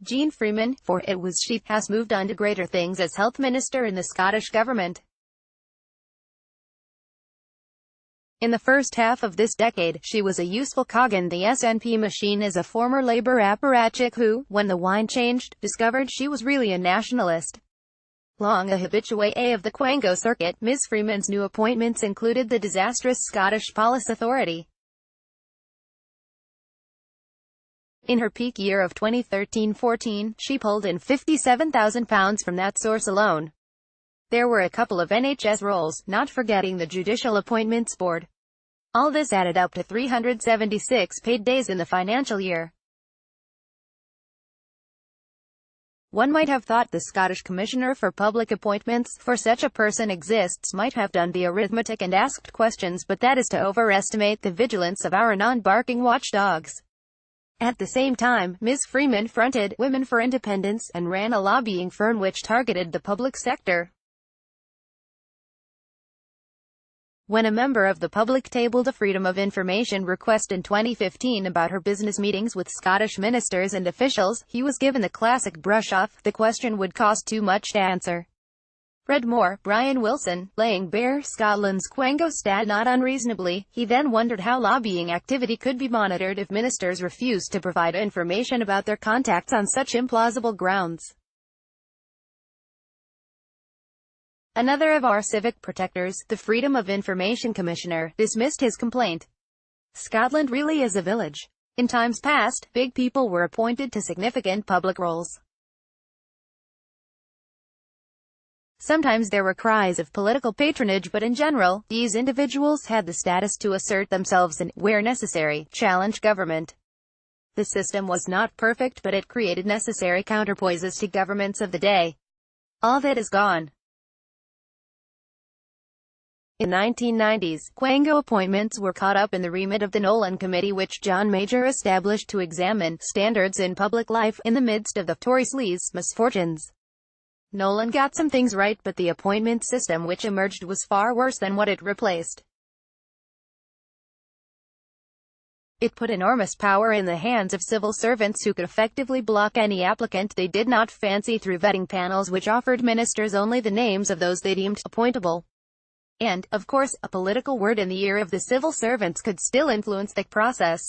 Jeane Freeman, for it was she, has moved on to greater things as health minister in the Scottish government. In the first half of this decade, she was a useful cog in the SNP machine as a former Labour apparatchik who, when the wind changed, discovered she was really a nationalist. Long a habituee of the Quango circuit, Ms. Freeman's new appointments included the disastrous Scottish Police Authority. In her peak year of 2013-14, she pulled in £57,000 from that source alone. There were a couple of NHS roles, not forgetting the Judicial Appointments Board. All this added up to 376 paid days in the financial year. One might have thought the Scottish Commissioner for Public Appointments, for such a person exists, might have done the arithmetic and asked questions, but that is to overestimate the vigilance of our non-barking watchdogs. At the same time, Ms. Freeman fronted Women for Independence and ran a lobbying firm which targeted the public sector. When a member of the public tabled a Freedom of Information request in 2015 about her business meetings with Scottish ministers and officials, he was given the classic brush-off, the question would cost too much to answer. Read more, Brian Wilson, laying bare Scotland's Quango stat not unreasonably. He then wondered how lobbying activity could be monitored if ministers refused to provide information about their contacts on such implausible grounds. Another of our civic protectors, the Freedom of Information Commissioner, dismissed his complaint. Scotland really is a village. In times past, big people were appointed to significant public roles. Sometimes there were cries of political patronage, but in general, these individuals had the status to assert themselves and, where necessary, challenge government. The system was not perfect, but it created necessary counterpoises to governments of the day. All that is gone. In the 1990s, Quango appointments were caught up in the remit of the Nolan Committee, which John Major established to examine standards in public life in the midst of the Tory sleaze misfortunes. Nolan got some things right, but the appointment system which emerged was far worse than what it replaced. It put enormous power in the hands of civil servants who could effectively block any applicant they did not fancy through vetting panels which offered ministers only the names of those they deemed appointable. And, of course, a political word in the ear of the civil servants could still influence the process.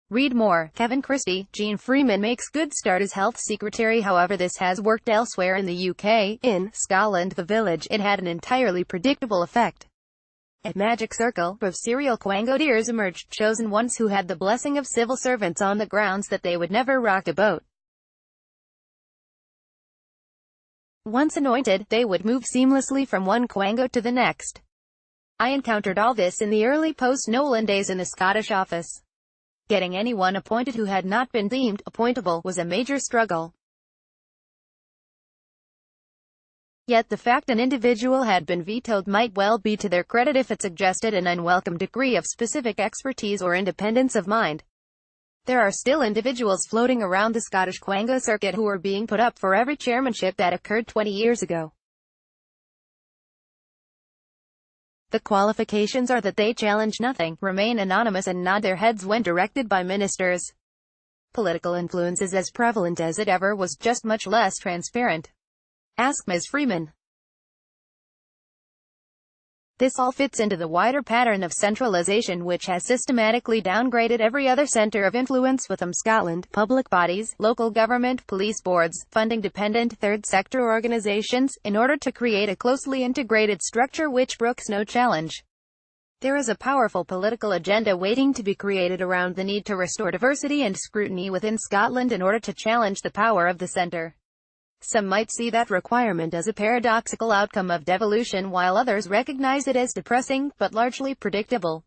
Read more, Kevin Christie. Jeane Freeman makes good start as Health Secretary. However, this has worked elsewhere in the UK. In Scotland, the village, it had an entirely predictable effect. A magic circle of serial Quango deers emerged, chosen ones who had the blessing of civil servants on the grounds that they would never rock a boat. Once anointed, they would move seamlessly from one Quango to the next. I encountered all this in the early post-Nolan days in the Scottish office. Getting anyone appointed who had not been deemed appointable was a major struggle. Yet the fact an individual had been vetoed might well be to their credit if it suggested an unwelcome degree of specific expertise or independence of mind. There are still individuals floating around the Scottish Quango circuit who are being put up for every chairmanship that occurred 20 years ago. The qualifications are that they challenge nothing, remain anonymous and nod their heads when directed by ministers. Political influence is as prevalent as it ever was, just much less transparent. Ask Ms. Freeman. This all fits into the wider pattern of centralization which has systematically downgraded every other centre of influence within Scotland: public bodies, local government, police boards, funding dependent third sector organisations, in order to create a closely integrated structure which brooks no challenge. There is a powerful political agenda waiting to be created around the need to restore diversity and scrutiny within Scotland in order to challenge the power of the centre. Some might see that requirement as a paradoxical outcome of devolution, while others recognize it as depressing, but largely predictable.